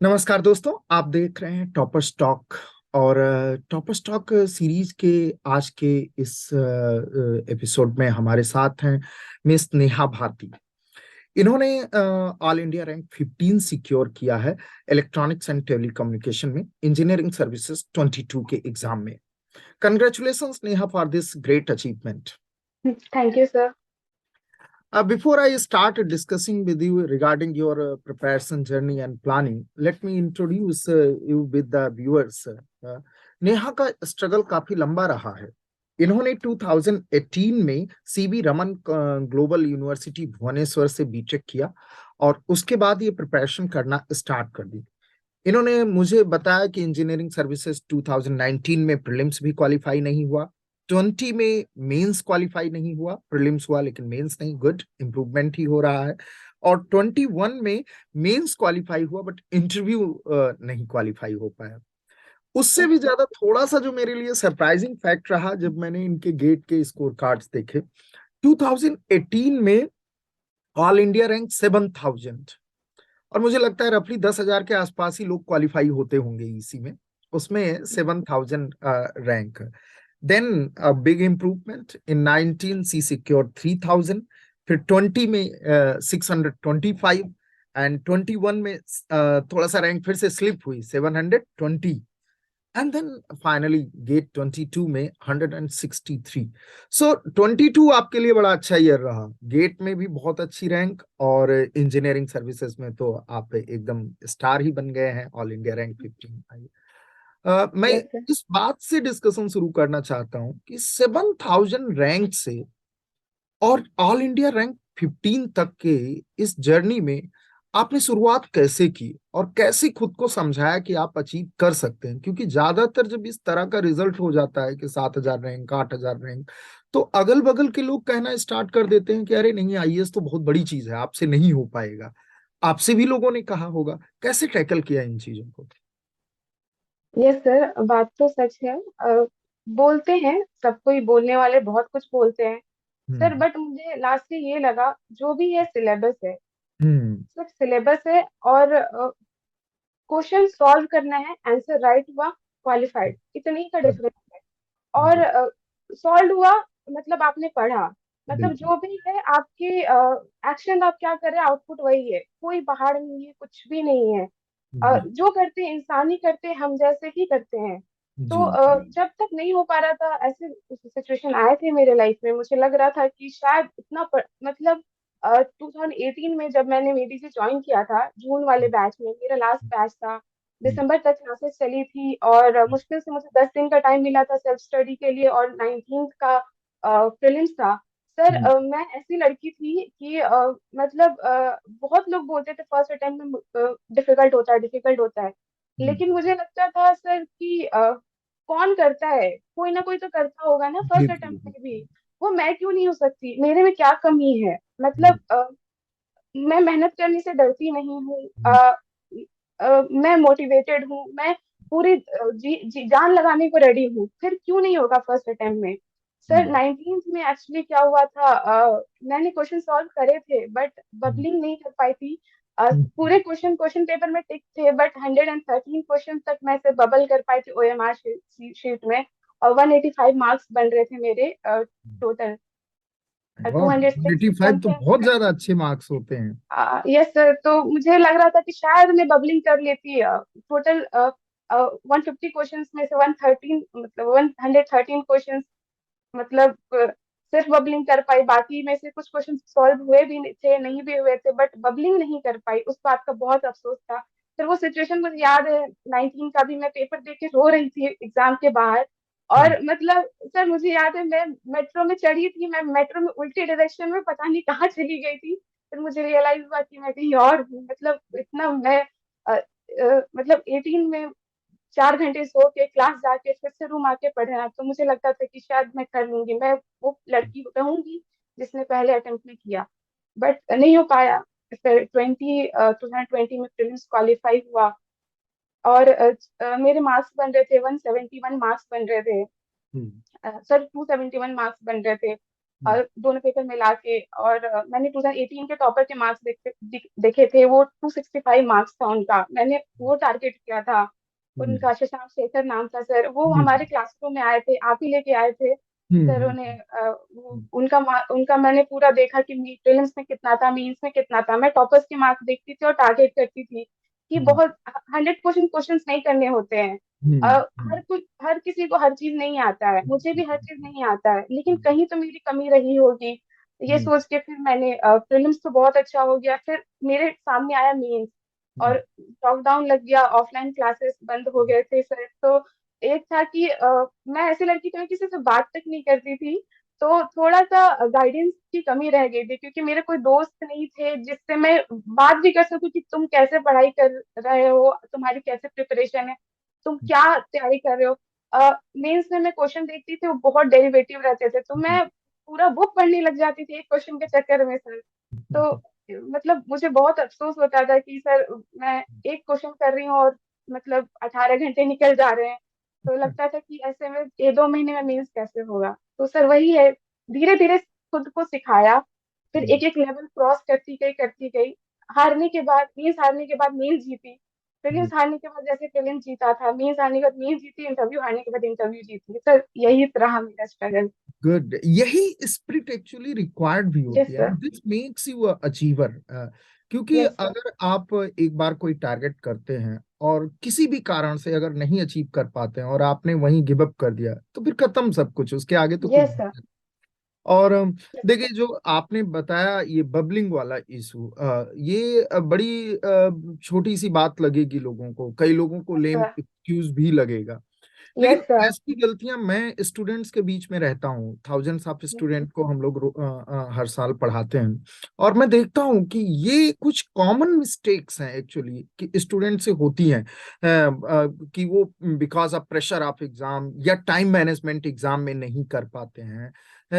नमस्कार दोस्तों, आप देख रहे हैं टॉपर स्टॉक। और टॉपर स्टॉक सीरीज के आज के इस एपिसोड में हमारे साथ हैं मिस नेहा भारती। इन्होंने ऑल इंडिया रैंक 15 सिक्योर किया है इलेक्ट्रॉनिक्स एंड टेलीकम्युनिकेशन में इंजीनियरिंग सर्विसेज 22 के एग्जाम में। Congratulations Neha for this great achievement. Thank you, sir. Before I start discussing with you regarding your preparation journey and planning, let me introduce you with the viewers. Neha का struggle काफी लंबा रहा है। इन्होंने 2018 में CV Raman global university Bhubaneswar से B Tech किया और उसके बाद ये प्रिपरेशन करना स्टार्ट कर दी। इन्होंने मुझे बताया कि इंजीनियरिंग सर्विसेज 2019 में प्रीलिम्स भी क्वालिफाई नहीं हुआ, 20 में मेंस क्वालिफाई नहीं हुआ, प्रीलिम्स हुआ लेकिन मेंस नहीं। गुड, इंप्रूवमेंट ही हो रहा है। और 21 में मेंस क्वालिफाई हुआ बट इंटरव्यू नहीं क्वालिफाई हो पाया। उससे भी Okay. ज्यादा थोड़ा सा जो मेरे लिए सरप्राइजिंग फैक्ट रहा जब मैंने इनके गेट के स्कोर कार्ड्स देखे, 2018 में ऑल इंडिया रैंक 7000, और मुझे लगता है रफली 10,000 के आसपास ही लोग क्वालिफाई होते होंगे इसी में, उसमें 7000 rank. Then big improvement in 19 see secure 3000, फिर 20 में 625, एंड 21 में थोड़ा सा रैंक फिर से स्लिप हुई 720, एंड देन फाइनली गेट 22 में 163। सो 22 आपके लिए बड़ा अच्छा ईयर रहा, गेट में भी बहुत अच्छी रैंक, और इंजीनियरिंग सर्विसेज में तो आप एकदम स्टार ही बन गए हैं, ऑल इंडिया रैंक 15 आई। मैं Yes, sir. इस बात से डिस्कशन शुरू करना चाहता हूं कि 7000 रैंक से और ऑल इंडिया रैंक 15 तक के इस जर्नी में आपने शुरुआत कैसे की और कैसे खुद को समझाया कि आप अचीव कर सकते हैं? क्योंकि ज्यादातर जब इस तरह का रिजल्ट हो जाता है कि 7000 रैंक, 8000 रैंक, तो अगल बगल के लोग कहना स्टार्ट कर देते हैं कि अरे नहीं, आईएएस तो बहुत बड़ी चीज है, आपसे नहीं हो पाएगा। आपसे भी लोगों ने कहा होगा, कैसे टैकल किया इन चीजों को? यस सर, बात तो सच है। बोलते हैं सब कोई, बोलने वाले बहुत कुछ बोलते हैं सर, हम्म। बट मुझे लास्ट से ये लगा जो भी है सिलेबस है, हम्म। सिर्फ सिलेबस है। और क्वेश्चन सॉल्व करना है, आंसर राइट हुआ, क्वालिफाइड, इतने ही का गुड। डिफरेंस है। और गुड। सॉल्व हुआ मतलब आपने पढ़ा, मतलब बिल्कुल। जो भी है आपके एक्शन, आप क्या कर रहे हैं, आउटपुट वही है, कोई पहाड़ नहीं है, कुछ भी नहीं है। जी। जो करते हैं इंसान ही करते हैं, हम जैसे ही करते हैं। तो जी। जी। जब तक नहीं हो पा रहा था, ऐसे सिचुएशन आए थे मेरे लाइफ में, मुझे लग रहा था कि शायद मतलब 2018 में जब मैंने मेडी से ज्वाइन किया था, जून वाले बैच में, मेरा लास्ट बैच था। दिसंबर तक क्लासेस चली थी और मुश्किल से मुझे 10 दिन का टाइम मिला था सेल्फ स्टडी के लिए, और 19th का प्रीलिम्स था। सर हम्म। मैं ऐसी लड़की थी कि मतलब बहुत लोग बोलते थे फर्स्ट अटेम्प्ट में डिफिकल्ट होता है, डिफिकल्ट होता है। हम्म। लेकिन मुझे लगता था सर कि कौन करता है, कोई ना कोई तो करता होगा ना फर्स्ट बिल्कुल। अटेम्प्ट में भी। वो मैं क्यों नहीं हो सकती, मेरे में क्या कमी है, बिल्कुल। मतलब मैं मेहनत करने से डरती नहीं हूँ। मैं मोटिवेटेड हूँ, मैं पूरी जान लगाने को रेडी हूँ, फिर क्यों नहीं होगा फर्स्ट अटेम्प्ट में। सर हम्म। 19th में एक्चुअली क्या हुआ था, मैंने क्वेश्चन सॉल्व करे थे बट बबलिंग नहीं कर पाई थी। हम्म। पूरे क्वेश्चन क्वेश्चन पेपर में टिक थे, बट 113 क्वेश्चन तक मैं सिर्फ बबल कर पाई थी ओएमआर शीट में। और 185 मार्क्स बन रहे थे मेरे टोटल। वाह, 206 85 तो समथिंग। बहुत ज्यादा अच्छे मार्क्स होते हैं। यस सर, तो मुझे लग रहा था कि शायद मैं बबलिंग कर लेती। टोटल 150 क्वेश्चन में से 113, मतलब 113 क्वेश्चन, मतलब सिर्फ बबलिंग कर पाई। बाकी में से कुछ क्वेश्चन सॉल्व हुए भी थे, नहीं भी हुए थे, बट बबलिंग नहीं कर पाई। उस बात का बहुत अफसोस था। फिर वो सिचुएशन मुझे याद है, 19 का भी मैं पेपर दे के रो रही थी एग्जाम के बाहर। हम्म। और मतलब सर मुझे याद है, मैं मेट्रो में चढ़ी थी, मैं मेट्रो में उल्टी डायरेक्शन में पता नहीं कहाँ चली गई थी। फिर मुझे रियलाइज हुआ कि मैं कहीं और हूँ, मतलब इतना मैं मतलब 18 में 4 घंटे सो के क्लास जाके फिर से रूम आके पढ़ना, तो मुझे लगता था कि शायद मैं कर लूंगी, मैं वो लड़की रहूंगी जिसने पहले अटेम्प्ट में किया, बट नहीं हो पाया। फिर 2020 में प्रीलिम्स क्वालिफाई हुआ, और मेरे मार्क्स बन रहे थे 171 मार्क्स बन रहे थे। हम्म। सर 271 मार्क्स बन रहे थे। हम्म, और दोनों पेपर मिला के। और मैंने 2018 के टॉपर के मार्क्स देखे थे, वो 265 मार्क्स था उनका, मैंने वो टारगेट किया था। हम्म, उनका शशांक शेखर नाम था सर, वो हम्म, हमारे क्लासरूम में आए थे, आप ही लेके आए थे हम्म, सर उन्हें। उनका मैंने पूरा देखा कि प्रीलिम्स में कितना था, मेंस में कितना था। मैं टॉपर्स के मार्क्स देखती थी और टारगेट करती थी कि हम्म, बहुत 100% क्वेश्चंस नहीं करने होते हैं। हम्म, हर किसी को हर चीज नहीं आता है, मुझे भी हर चीज नहीं आता है, लेकिन हम्म, कहीं तो मेरी कमी रही होगी। ये हम्म, सोच के फिर मैंने प्रीलिम्स तो बहुत अच्छा हो गया, फिर मेरे सामने आया मेंस। और लॉकडाउन लग गया, ऑफलाइन क्लासेस बंद हो गए थे सर। तो एक था कि मैं ऐसी लड़की थी, मैं किसी से बात तक नहीं करती थी। तो थोड़ा सा गाइडेंस की कमी रह गई थी, क्योंकि मेरे कोई दोस्त नहीं थे जिससे मैं बात भी कर सकूं कि तुम कैसे पढ़ाई कर रहे हो, तुम्हारी कैसे प्रिपरेशन है, तुम क्या तैयारी कर रहे हो। मेंस में मैं क्वेश्चन देखती थी, वो बहुत डेरिवेटिव रहते थे, तो मैं पूरा बुक पढ़ने लग जाती थी एक क्वेश्चन के चक्कर में सर। तो मतलब मुझे बहुत अफसोस होता था कि सर मैं एक क्वेश्चन कर रही हूँ और मतलब 18 घंटे निकल जा रहे हैं। तो लगता था कि ऐसे में ये 2 महीने में मीन्स कैसे होगा। तो सर वही है, धीरे धीरे खुद को सिखाया, फिर एक एक लेवल क्रॉस करती गई। हारने के बाद मीन्स जीती, प्रीलिम्स हारने के बाद जैसे प्रीलिम्स जीता था, मीन्स हारने के बाद मीन्स जीती, इंटरव्यू हारने के बाद इंटरव्यू जीती सर, यही रहा मेरा स्ट्रगल। गुड। यही स्पिरिट एक्चुअली रिक्वायर्ड भी यस होती है, sir. This makes you achiever. क्योंकि यस सर। अगर आप एक बार कोई टारगेट करते हैं और किसी भी कारण से अगर नहीं अचीव कर पाते हैं और आपने वहीं गिव अप कर दिया, तो फिर खत्म सब कुछ, उसके आगे तो कुछ। Yes sir. और देखिए, जो आपने बताया ये बबलिंग वाला इशू, ये बड़ी छोटी सी बात लगेगी लोगों को, कई लोगों को लेम सर। एक्सक्यूज भी लगेगा। लेकिन यस सर। ऐसी गलतियां मैं स्टूडेंट्स के बीच में रहता हूँ, थाउजेंड्स ऑफ स्टूडेंट को हम लोग हर साल पढ़ाते हैं, और मैं देखता हूँ कि ये कुछ कॉमन मिस्टेक्स हैं एक्चुअली कि स्टूडेंट से होती हैं, कि वो because of pressure of exam या टाइम मैनेजमेंट एग्जाम में नहीं कर पाते हैं।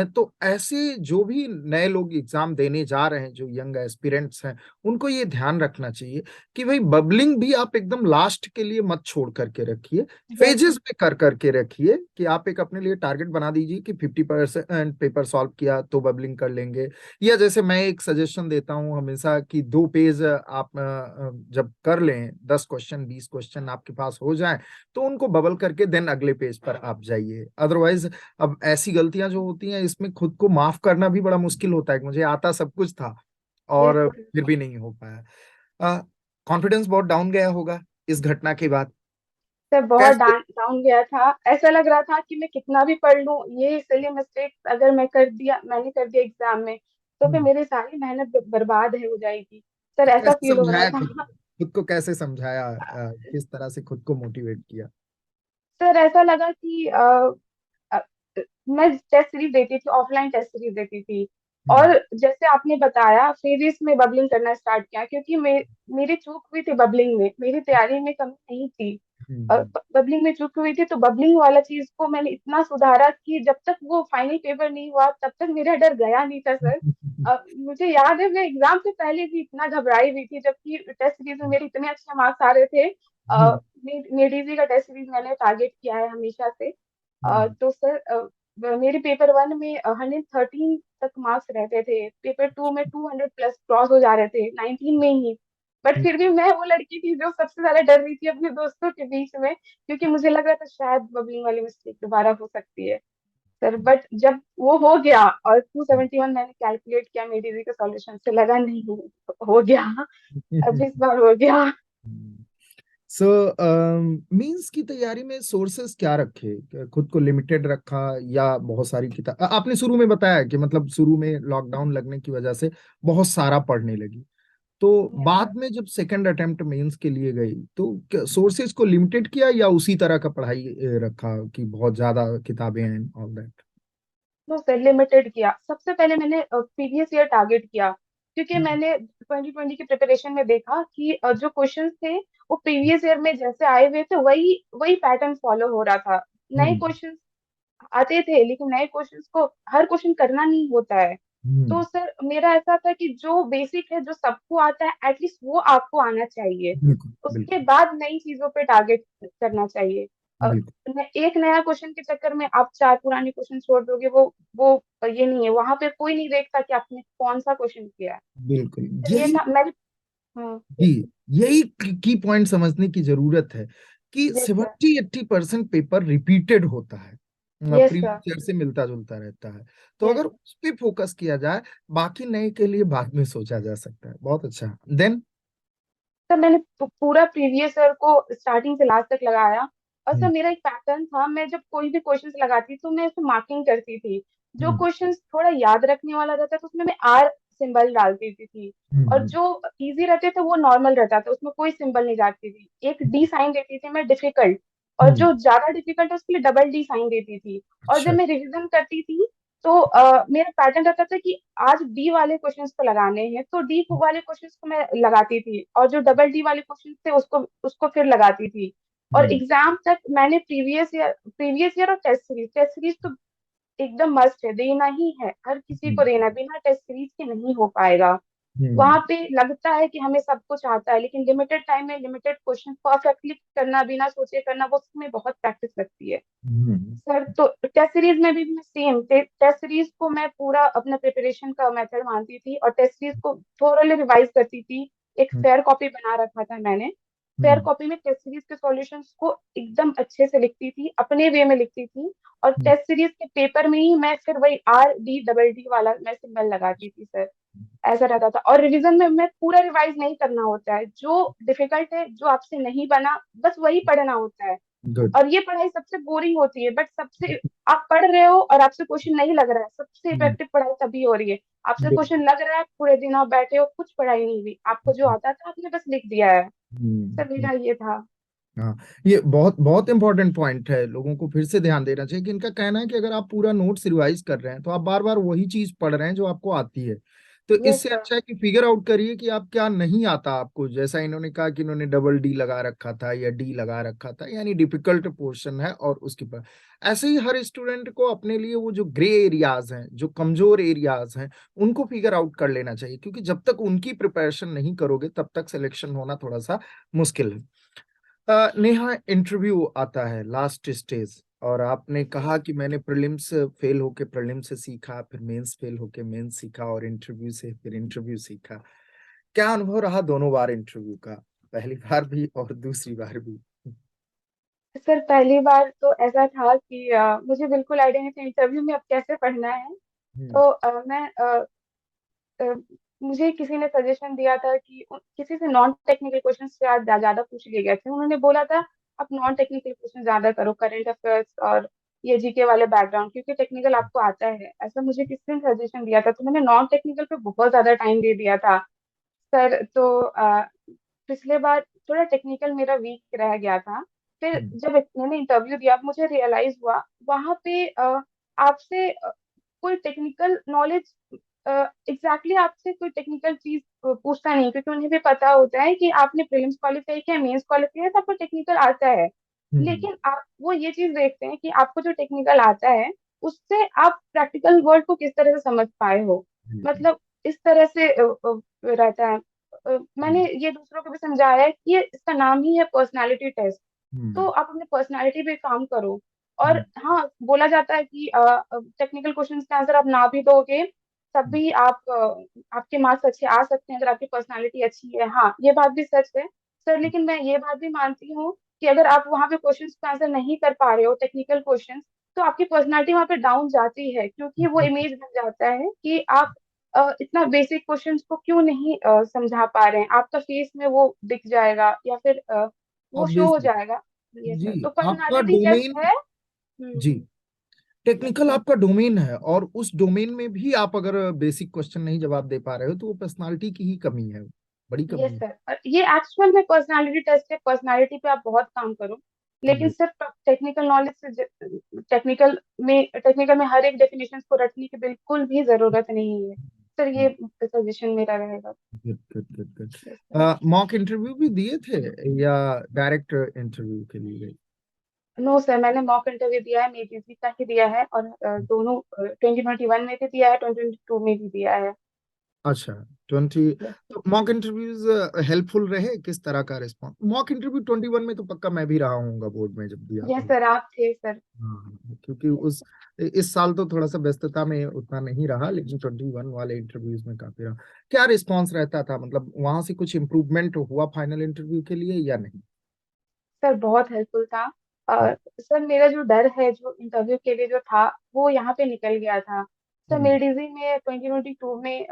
तो ऐसे जो भी नए लोग एग्जाम देने जा रहे हैं, जो यंग एस्पिरेंट्स हैं, उनको ये ध्यान रखना चाहिए कि भाई बबलिंग भी आप एकदम लास्ट के लिए मत छोड़ करके रखिए, यस फेजेस में कर करके रखिए। कि आप एक अपने लिए टारगेट बना दीजिए कि 50% पेपर सॉल्व किया तो बबलिंग कर लेंगे। या जैसे मैं एक सजेशन देता हूँ हमेशा कि 2 पेज आप जब कर लें, 10 क्वेश्चन 20 क्वेश्चन आपके पास हो जाए, तो उनको बबल करके देन अगले पेज पर आप जाइए। अदरवाइज अब ऐसी गलतियां जो होती हैं, इसमें खुद को माफ करना भी बड़ा मुश्किल होता है कि मुझे आता सब कुछ था यस और सर। फिर भी नहीं हो पाया। कॉन्फिडेंस बहुत डाउन गया होगा इस घटना के बाद। सर बहुत कैसे? डाउन गया था, ऐसा लग रहा था कि मैं कितना भी पढ़ लूं, ये सिली मिस्टेक अगर मैंने कर दिया एग्जाम में, तो फिर हम्म, मेरी सारी मेहनत बर्बाद है हो जाएगी सर, तो ऐसा कैसे फील हो रहा समझाया था। खुद को कैसे समझाया, किस तरह से खुद को मोटिवेट किया? सर ऐसा लगा कि अ, मैं टेस्ट सीरीज देती थी, ऑफलाइन टेस्ट सीरीज देती थी। और हम्म, जैसे आपने बताया फेजिस में बबलिंग करना स्टार्ट किया, क्योंकि मेरी चूक हुई थी बबलिंग में, मेरी तैयारी में कमी नहीं थी। हम्म, बबलिंग में चूक हुई थी, तो बबलिंग वाला चीज को मैंने इतना सुधारा कि जब तक वो फाइनल पेपर नहीं हुआ तब तक मेरा डर गया नहीं था सर। मुझे याद है मैं एग्जाम से पहले भी इतना घबराई हुई थी, जबकि टेस्ट सीरीज में मेरे इतने अच्छे मार्क्स आ रहे थे। हम्म, नेडीजी का टेस्ट सीरीज मैंने टारगेट किया है हमेशा से। हम्म, तो सर मेरे पेपर 1 में 113 तक मार्क्स रहते थे, पेपर 2 में 200 प्लस क्रॉस हो जा रहे थे 19 में ही। बट फिर भी मैं वो लड़की थी जो सबसे ज्यादा डर रही थी अपने दोस्तों के बीच में, क्योंकि मुझे लग रहा था शायद बबलिंग वाली मिस्टेक दोबारा हो सकती है सर। बट जब वो हो गया और 271 मैंने कैलकुलेट किया मेरी के सॉल्यूशन से, लगा नहीं हो गया, अब इस बार हो गया। सो मींस की तैयारी में सोर्सेस क्या रखे? खुद को लिमिटेड रखा या बहुत सारी किताब? आपने शुरू में बताया कि मतलब शुरू में लॉकडाउन लगने की वजह से बहुत सारा पढ़ने लगी, तो यस सर। बाद में जब सेकंड अटेम्प्ट मेंस के लिए गई तो सोर्सेज को लिमिटेड किया या उसी तरह का पढ़ाई रखा कि बहुत ज्यादा किताबें हैं ऑल दैट? तो सर लिमिटेड किया, सबसे पहले मैंने प्रीवियस ईयर टारगेट किया, क्योंकि मैंने 2020 की प्रिपरेशन में देखा कि जो क्वेश्चंस थे वो प्रीवियस ईयर में जैसे आए हुए थे, वही वही पैटर्न फॉलो हो रहा था। नए हम्म, क्वेश्चंस आते थे, लेकिन नए क्वेश्चंस को हर क्वेश्चन करना नहीं होता है। हम्म, तो सर मेरा ऐसा था कि जो बेसिक है, जो सबको आता है, एटलीस्ट वो आपको आना चाहिए, बिल्कुल उसके बिल्कुल। बाद नई चीजों पे टारगेट करना चाहिए। बिल्कुल एक नया क्वेश्चन के चक्कर में आप चार पुराने क्वेश्चन छोड़ दोगे, वो ये नहीं है, वहां पे कोई नहीं देखता कि आपने कौन सा क्वेश्चन किया है। बिल्कुल। तो ये यही था मैंने। हाँ। जी, यही की पॉइंट समझने की जरूरत है कि यस सर। 70-80% पेपर रिपीटेड होता है, यस सर। प्रीवियस ईयर से मिलता जुलता रहता है। तो यस। अगर उस पे फोकस किया जाए, बाकी नए के लिए बाद में सोचा जा सकता है। बहुत अच्छा। देन सर मैंने पूरा प्रीवियस ईयर को स्टार्टिंग से लास्ट तक लगाया। और सर मेरा एक पैटर्न था, मैं जब कोई भी क्वेश्चंस लगाती तो मैं उसमें मार्किंग करती थी। जो क्वेश्चंस थोड़ा याद रखने वाला रहता था उसमें मैं आर सिंबल डाल देती थी। और जो इजी रहते थे वो नॉर्मल रहता था, उसमें कोई सिंबल नहीं डालती थी। एक डी साइन देती थी मैं डिफिकल्ट, और जो ज्यादा डिफिकल्ट है उसके लिए डबल डी साइन देती थी। और जब अच्छा। मैं रिवीजन करती थी तो मेरा पैटर्न रहता था कि आज डी वाले क्वेश्चंस को लगाने हैं, तो डी वाले क्वेश्चंस को मैं लगाती थी, और जो डबल डी वाले क्वेश्चंस थे उसको उसको फिर लगाती थी। और एग्जाम तक मैंने प्रीवियस ईयर और टेस्ट सीरीज तो एकदम मस्ट है, देना ही है, हर किसी को देना, बिना टेस्ट सीरीज के नहीं हो पाएगा। वहां पे लगता है कि हमें सब कुछ आता है, लेकिन लिमिटेड टाइम में लिमिटेड क्वेश्चन परफेक्टली करना, बिना सोचे करना, वो उसमें बहुत प्रैक्टिस लगती है। सर तो टेस्ट सीरीज में भी मैं सेम टेस्ट सीरीज को मैं पूरा अपना प्रिपरेशन का मेथड मानती थी, और टेस्ट सीरीज को थोरली रिवाइज करती थी। एक फेयर कॉपी बना रखा था मैंने। फेयर कॉपी में टेस्ट सीरीज के सॉल्यूशंस को एकदम अच्छे से लिखती थी, अपने वे में लिखती थी। और टेस्ट सीरीज के पेपर में ही मैं फिर वही आर डी डबल डी वाला मैं सिंबल लगाती थी सर। ऐसा रहता था। और रिवीजन में मैं पूरा रिवाइज नहीं करना होता है, जो डिफिकल्ट है, जो आपसे नहीं बना, बस वही पढ़ना होता है। गुड। और ये पढ़ाई सबसे बोरिंग होती है, बट सबसे आप पढ़ रहे हो और आपसे क्वेश्चन नहीं लग रहा है, सबसे इफेक्टिव पढ़ाई तभी हो रही है। आपसे क्वेश्चन लग रहा है, पूरे दिन आप बैठे हो, कुछ पढ़ाई नहीं हुई, आपको जो आता था आपने बस लिख दिया है। सर मेरा ये था। हाँ, ये बहुत बहुत इंपॉर्टेंट पॉइंट है। लोगों को फिर से ध्यान देना चाहिए कि इनका कहना है कि अगर आप पूरा नोट्स रिवाइज कर रहे हैं तो आप बार बार वही चीज पढ़ रहे हैं जो आपको आती है। तो यस इससे सर। अच्छा है कि फिगर आउट करिए कि आप क्या नहीं आता आपको। जैसा इन्होंने कहा कि इन्होंने डबल डी लगा रखा था या डी लगा रखा था, यानी डिफिकल्ट पोर्शन है और उसके पर ऐसे ही हर स्टूडेंट को अपने लिए वो जो ग्रे एरियाज हैं, जो कमजोर एरियाज हैं, उनको फिगर आउट कर लेना चाहिए, क्योंकि जब तक उनकी प्रिपरेशन नहीं करोगे तब तक सिलेक्शन होना थोड़ा सा मुश्किल है। नेहा, इंटरव्यू आता है लास्ट स्टेज, और आपने कहा कि मैंने प्रीलिम्स फेल होके प्रीलिम्स से सीखा, फिर मेंस फेल होके मेंस सीखा, और इंटरव्यू से फिर इंटरव्यू सीखा। क्या अनुभव रहा दोनों बार इंटरव्यू का, पहली बार भी और दूसरी बार भी? सर पहली बार तो ऐसा था कि मुझे बिल्कुल आइडिया नहीं था इंटरव्यू में अब कैसे पढ़ना है। हम्म। तो अ, मुझे किसी ने सजेशन दिया था कि किसी से नॉन टेक्निकल क्वेश्चन ज्यादा पूछ लिए गए थे, उन्होंने बोला था आप नॉन टेक्निकल क्वेश्चन ज्यादा करो, करंट अफेयर्स और ये जीके वाले बैकग्राउंड, क्योंकि टेक्निकल आपको आता है, ऐसा मुझे किसी ने सजेशन दिया था। तो मैंने नॉन टेक्निकल पे बहुत ज्यादा टाइम दे दिया था सर। तो पिछले बार थोड़ा टेक्निकल मेरा वीक रह गया था। फिर हम्म। जब मैंने इंटरव्यू दिया मुझे रियलाइज हुआ वहां पे आपसे कोई टेक्निकल नॉलेज एग्जैक्टली आपसे कोई टेक्निकल चीज पूछता नहीं, क्योंकि उन्हें भी पता होता है कि आपने प्रीलिम्स क्वालिफाई किया, मेंस क्वालिफाई है, तो आपको टेक्निकल आता है। हम्म। लेकिन आप वो ये चीज देखते हैं कि आपको जो टेक्निकल आता है उससे आप प्रैक्टिकल वर्ल्ड को किस तरह से समझ पाए हो। हम्म। मतलब इस तरह से रहता है। मैंने ये दूसरों को भी समझाया है कि ये इसका नाम ही है पर्सनालिटी टेस्ट। तो हम्म। आप अपने पर्सनालिटी पे काम करो। और हम्म। हाँ, बोला जाता है कि टेक्निकल क्वेश्चंस का आंसर आप ना भी दोगे तब भी आपके मार्क्स अच्छे आ सकते हैं अगर आपकी पर्सनालिटी अच्छी है। हाँ, ये बात भी सच है सर। लेकिन मैं ये बात भी मानती हूँ कि अगर आप वहाँ पे क्वेश्चंस का आंसर नहीं कर पा रहे हो टेक्निकल क्वेश्चंस, तो आपकी पर्सनालिटी वहाँ पे डाउन जाती है, क्योंकि वो इमेज बन जाता है कि आप इतना बेसिक क्वेश्चंस को क्यों नहीं समझा पा रहे हैं, आपका फेस में वो दिख जाएगा या फिर वो शो हो ऑब्वियसली। जाएगा। ये जी, सर तो आपका पर्सनालिटी टेस्ट डोमेन। है। जी, टेक्निकल हम्म। आपका डोमेन है, और उस डोमेन में भी आप अगर बेसिक क्वेश्चन नहीं जवाब दे पा रहे हो तो वो पर्सनालिटी की ही कमी है, बड़ी यस कमी है। सर, और ये एक्चुअल में पर्सनालिटी टेस्ट है, पर्सनालिटी पे आप बहुत काम करो। लेकिन सिर्फ टेक्निकल नॉलेज से टेक्निकल में हर एक डेफिनेशन को रटने की बिल्कुल भी जरूरत नहीं है सर। ये सजेशन मेरा रहेगा। Good good good yes sir. Good. Mock interview भी दिए थे या डायरेक्ट इंटरव्यू के लिए गए? नो सर, मैंने मॉक इंटरव्यू दिया है, मेरी का ही दिया है, और दोनों 2021 में भी दिया है, 2022 में भी दिया है। अच्छा, 20। तो मॉक इंटरव्यूज हेल्पफुल रहे? किस तरह का रिस्पॉन्स? मॉक इंटरव्यू 21 में तो पक्का मैं भी रहा हूँगा बोर्ड में जब दिया यस था। सर, आप थे सर। हाँ, क्योंकि उस इस साल तो थोड़ा सा व्यस्तता में उतना नहीं रहा, लेकिन 21 वाले इंटरव्यूज में काफी रहा। क्या रिस्पॉन्स रहता था, मतलब वहां से कुछ इम्प्रूवमेंट हुआ फाइनल इंटरव्यू के लिए या नहीं? सर बहुत हेल्पफुल था। सर मेरा जो डर है जो इंटरव्यू के लिए जो था, वो यहाँ पे निकल गया था। सर हम्म। मेरे डीजी में 2022 में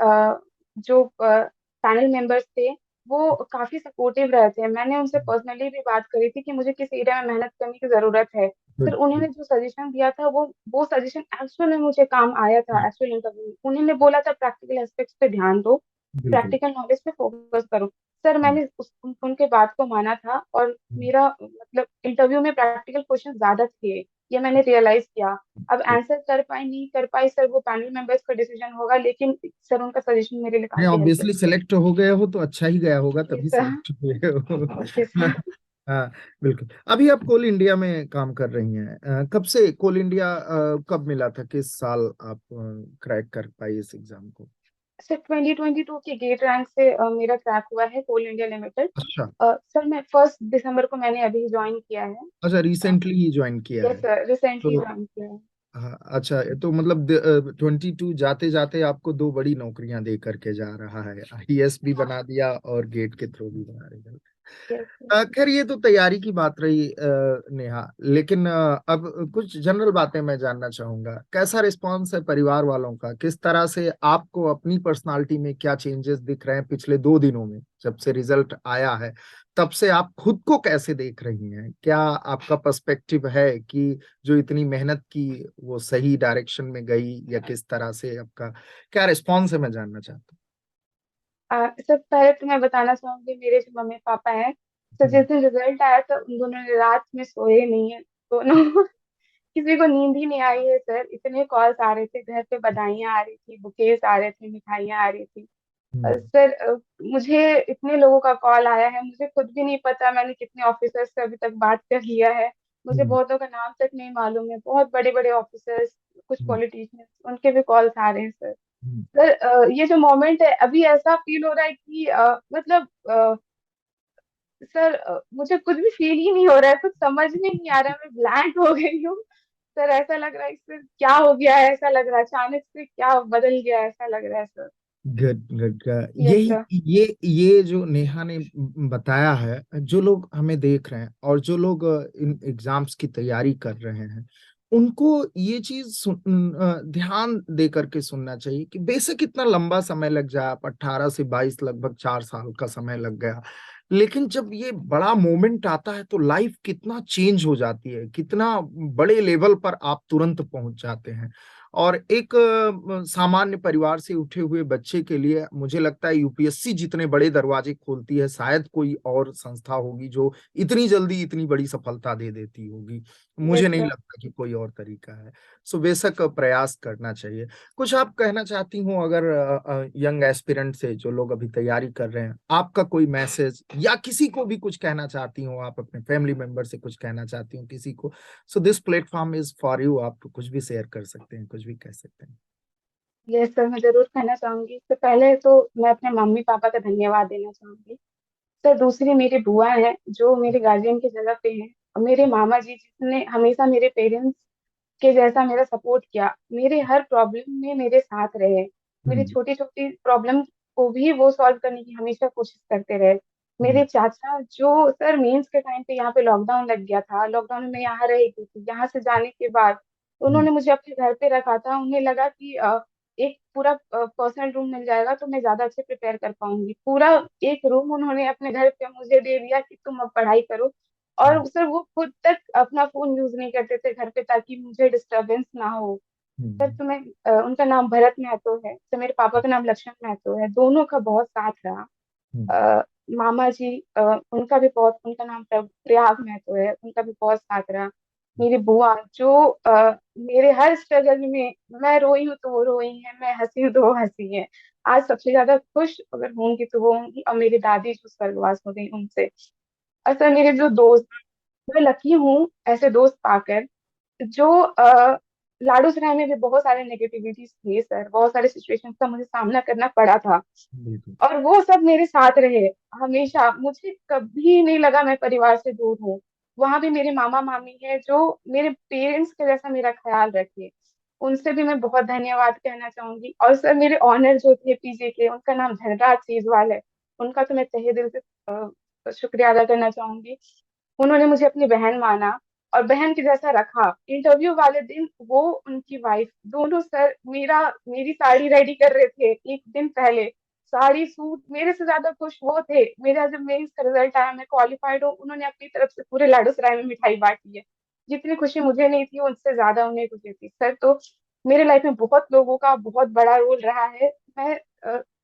जो पैनल मेंबर्स थे, वो काफी सपोर्टिव रहे थे। मैंने उनसे पर्सनली भी बात करी थी कि मुझे किस एरिया में मेहनत करने की जरूरत है। Sir good. उन्होंने जो सजेशन दिया था, वो सजेशन एक्चुअल में मुझे काम आया था। एक्चुअल इंटरव्यू में उन्होंने बोला था प्रैक्टिकल एस्पेक्ट्स पे ध्यान दो, बिल्कुल। प्रैक्टिकल नॉलेज पे फोकस करो। सर हम्म। मैंने उनके बात को माना था, और मेरा मतलब इंटरव्यू में प्रैक्टिकल क्वेश्चन ज्यादा थे, ये मैंने रियलाइज किया। अब आंसर कर पाई नहीं कर पाई सर, वो पैनल मेंबर्स का डिसीजन होगा, लेकिन सर उनका सजेशन मेरे लिए नहीं, काफी हेल्पफुल ऑब्वियसली सिलेक्ट हो गए हो तो अच्छा ही गया होगा, है तभी सर। सिलेक्ट हुए ओके हो। सर। हाँ, बिल्कुल। अभी आप कोल इंडिया में काम कर रही हैं। कब से कोल इंडिया, कब मिला था, किस साल आप क्रैक कर पाई इस एग्जाम को? सर 2022 के गेट रैंक से मेरा क्रैक हुआ है कोल इंडिया लिमिटेड। अच्छा। सर मैं 1 दिसंबर को मैंने अभी ज्वाइन किया है। अच्छा, रिसेंटली ही ज्वाइन किया यस है? सर, रिसेंटली तो ज्वाइन किया है। हाँ, अच्छा, तो मतलब 22 जाते जाते आपको दो बड़ी नौकरियां दे करके जा रहा है, आईएएस भी हाँ। बना दिया और गेट के थ्रू भी बना दिया। Yes sir. खैर, ये तो तैयारी की बात रही नेहा, लेकिन अब कुछ जनरल बातें मैं जानना चाहूंगा। कैसा रिस्पांस है परिवार वालों का? किस तरह से आपको अपनी पर्सनालिटी में क्या चेंजेस दिख रहे हैं पिछले 2 दिनों में, जब से रिजल्ट आया है तब से आप खुद को कैसे देख रही हैं? क्या आपका पर्सपेक्टिव है कि जो इतनी मेहनत की वो सही डायरेक्शन में गई, या किस तरह से आपका क्या रिस्पॉन्स है, मैं जानना चाहता सर पहले तो मैं बताना चाहूंगी, मेरे जो मम्मी पापा हैं, तो हूँ। जिस दिन रिजल्ट आया था उन दोनों ने रात में सोए नहीं है दोनों। किसी को नींद ही नहीं आई है सर। इतने कॉल्स आ रहे थे घर पे, बधाइयाँ आ रही थी, बुकेस आ रहे थे, मिठाइयाँ आ रही थी। हम्म। सर मुझे इतने लोगों का कॉल आया है, मुझे खुद भी नहीं पता मैंने कितने ऑफिसर्स से अभी तक बात कर लिया है। मुझे हम्म। बहुतों का नाम तक नहीं मालूम है, बहुत बड़े बड़े ऑफिसर्स, कुछ हम्म। पॉलिटिशियंस, उनके भी कॉल्स आ रहे हैं सर। हम्म। सर ये जो मोमेंट है अभी, ऐसा फील हो रहा है कि मतलब सर मुझे कुछ भी फील ही नहीं हो रहा है, कुछ समझ में नहीं आ रहा है, मैं ब्लैंक हो गई हूँ। सर ऐसा लग रहा है सर क्या हो गया है, ऐसा लग रहा है अचानक से क्या बदल गया है, ऐसा लग रहा है सर। Good, good. यस यही, सर। ये जो नेहा ने बताया है, जो लोग हमें देख रहे हैं और जो लोग इन एग्जाम्स की तैयारी कर रहे हैं, उनको ये चीज ध्यान दे करके सुनना चाहिए कि बेशक इतना लंबा समय लग जाए, आप 18 से 22, लगभग 4 साल का समय लग गया, लेकिन जब ये बड़ा मोमेंट आता है तो लाइफ कितना चेंज हो जाती है, कितना बड़े लेवल पर आप तुरंत पहुंच जाते हैं। और एक सामान्य परिवार से उठे हुए बच्चे के लिए मुझे लगता है यूपीएससी जितने बड़े दरवाजे खोलती है, शायद कोई और संस्था होगी जो इतनी जल्दी इतनी बड़ी सफलता दे देती होगी। यस मुझे नहीं सर। लगता कि कोई और तरीका है। सो बेशक प्रयास करना चाहिए। कुछ आप कहना चाहती हो अगर यंग एस्पिरेंट से, जो लोग अभी तैयारी कर रहे हैं, आपका कोई मैसेज, या किसी को भी कुछ कहना चाहती हो, आप अपने फैमिली मेंबर से कुछ कहना चाहती हो किसी को, so this platform is for you. आप कुछ भी शेयर कर सकते हैं, कुछ भी कह सकते हैं। यस सर, मैं जरूर कहना चाहूंगी। तो पहले तो मैं अपने मम्मी पापा का धन्यवाद देना चाहूंगी। सर दूसरी मेरी बुआ है जो मेरे गार्जियन की जगह पे है, और मेरे मामा जी जिसने हमेशा मेरे पेरेंट्स के जैसा मेरा सपोर्ट किया, मेरे हर प्रॉब्लम में मेरे साथ रहे। मेरी हम्म। छोटी छोटी प्रॉब्लम को भी वो सॉल्व करने की हमेशा कोशिश करते रहे। हम्म। मेरे चाचा जो सर मेंस के टाइम पे यहाँ पे लॉकडाउन लग गया था, लॉकडाउन में मैं यहाँ रह गई थी, यहाँ से जाने के बाद हम्म। उन्होंने मुझे अपने घर पे रखा था। उन्हें लगा कि एक पूरा पर्सनल रूम मिल जाएगा तो मैं ज्यादा अच्छे प्रिपेयर कर पाऊंगी। पूरा एक रूम उन्होंने अपने घर पे मुझे दे दिया कि तुम अब पढ़ाई करो। और सर वो खुद तक अपना फोन यूज नहीं करते थे घर पे, ताकि मुझे डिस्टरबेंस ना हो। सर हम्म। तुम्हें उनका नाम भरत महतो है, तो मेरे पापा का नाम लक्ष्मण महतो है, दोनों का बहुत साथ रहा। हम्म। अ, मामा जी, उनका भी बहुत, उनका नाम प्रयाग महतो है, उनका भी बहुत साथ रहा। मेरी बुआ जो मेरे हर स्ट्रगल में, मैं रोई हूँ तो वो रोई है, मैं हंसी हूँ तो वो हंसी है। आज सबसे ज्यादा खुश अगर होंगी तो वो होंगी, और मेरी दादी जो स्वर्गवास हो गई उनसे। और सर मेरे जो दोस्त, मैं लकी हूँ ऐसे दोस्त पाकर, जो लाडू सराय में भी बहुत सारे नेगेटिविटीज थे सर, बहुत सारे सिचुएशंस का मुझे सामना करना पड़ा था, बिल्कुल। और वो सब मेरे साथ रहे हमेशा। मुझे कभी नहीं लगा मैं परिवार से दूर हूँ। वहां भी मेरे मामा मामी है जो मेरे पेरेंट्स के जैसा मेरा ख्याल रखे, उनसे भी मैं बहुत धन्यवाद कहना चाहूंगी। और सर मेरे ऑनर जो थे पीजे के, उनका नाम धनराज सीजवाल है, उनका तो मैं तहे दिल से शुक्रिया अदा करना चाहूंगी। उन्होंने मुझे अपनी बहन माना और बहन के जैसा रखा। इंटरव्यू वाले दिन वो, उनकी वाइफ, दोनों सर मेरी साड़ी रेडी कर रहे थे एक दिन पहले। साड़ी सूट, मेरे से ज्यादा खुश वो थे। मेरा जब मेंस का रिजल्ट आया, मैं क्वालिफाइड हूँ, उन्होंने अपनी तरफ से पूरे लाडू सराय में मिठाई बांटी है। जितनी खुशी मुझे नहीं थी, उनसे ज्यादा उन्हें खुशी थी सर। तो मेरे लाइफ में बहुत लोगों का बहुत बड़ा रोल रहा है। मैं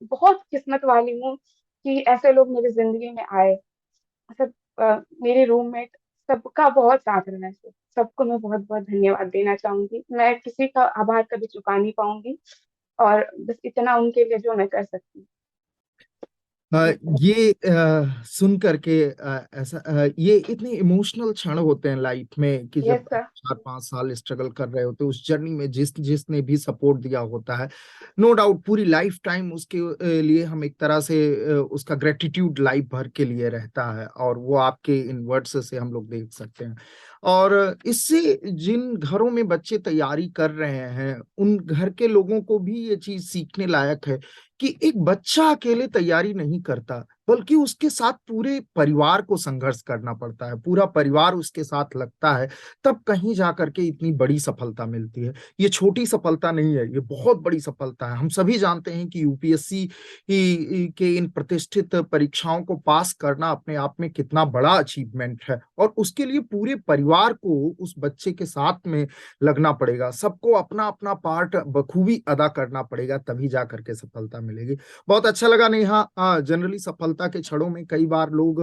बहुत किस्मत वाली हूँ कि ऐसे लोग मेरी जिंदगी में आए। सब मेरे रूममेट, सबका बहुत साथ रहा है सर। सबको मैं बहुत बहुत धन्यवाद देना चाहूंगी। मैं किसी का आभार कभी चुका नहीं पाऊंगी, और बस इतना उनके लिए जो मैं कर सकती हूँ। ये सुन करके ऐसा ये इतने इमोशनल क्षण होते हैं लाइफ में कि यस जब सर। 4-5 साल स्ट्रगल कर रहे होते हैं उस जर्नी में, जिसने भी सपोर्ट दिया होता है, नो डाउट पूरी लाइफ टाइम उसके लिए हम एक तरह से उसका ग्रेटिट्यूड लाइफ भर के लिए रहता है, और वो आपके इन वर्ड्स से हम लोग देख सकते हैं। और इससे जिन घरों में बच्चे तैयारी कर रहे हैं उन घर के लोगों को भी ये चीज सीखने लायक है कि एक बच्चा अकेले तैयारी नहीं करता, बल्कि उसके साथ पूरे परिवार को संघर्ष करना पड़ता है, पूरा परिवार उसके साथ लगता है, तब कहीं जाकर के इतनी बड़ी सफलता मिलती है। ये छोटी सफलता नहीं है, ये बहुत बड़ी सफलता है। हम सभी जानते हैं कि यूपीएससी के इन प्रतिष्ठित परीक्षाओं को पास करना अपने आप में कितना बड़ा अचीवमेंट है, और उसके लिए पूरे परिवार को उस बच्चे के साथ में लगना पड़ेगा, सबको अपना अपना पार्ट बखूबी अदा करना पड़ेगा, तभी जा करके सफलता मिलेगी। बहुत अच्छा लगा नेहा। जनरली सफलता के क्षणों में कई बार लोग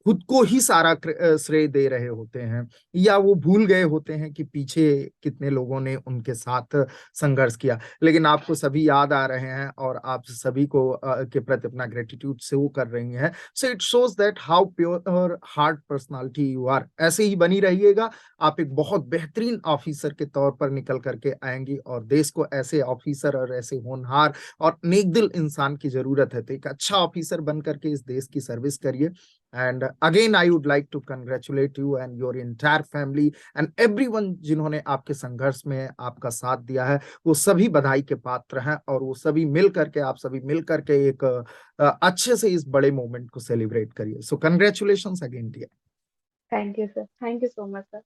खुद को ही सारा श्रेय दे रहे होते हैं, या वो भूल गए होते हैं कि पीछे कितने लोगों ने उनके साथ संघर्ष किया, लेकिन आपको सभी याद आ रहे हैं और आप सभी को के प्रति अपना ग्रेटिट्यूड शो कर रही हैं। So it shows that how pure और हार्ड पर्सनालिटी यू आर। ऐसे ही बनी रहिएगा, आप एक बहुत बेहतरीन ऑफिसर के तौर पर निकल करके आएंगी, और देश को ऐसे ऑफिसर और ऐसे होनहार और नेक दिल इंसान की जरूरत है। तो एक अच्छा ऑफिसर बन करके इस देश की सर्विस करिए। And again I would like to congratulate you and your entire family and everyone जिन्होंने आपके संघर्ष में आपका साथ दिया है, वो सभी बधाई के पात्र हैं, और वो सभी मिल करके, आप सभी मिल करके एक अच्छे से इस बड़े मोमेंट को सेलिब्रेट करिए। So congratulations again dear. Thank you sir, thank you so much sir.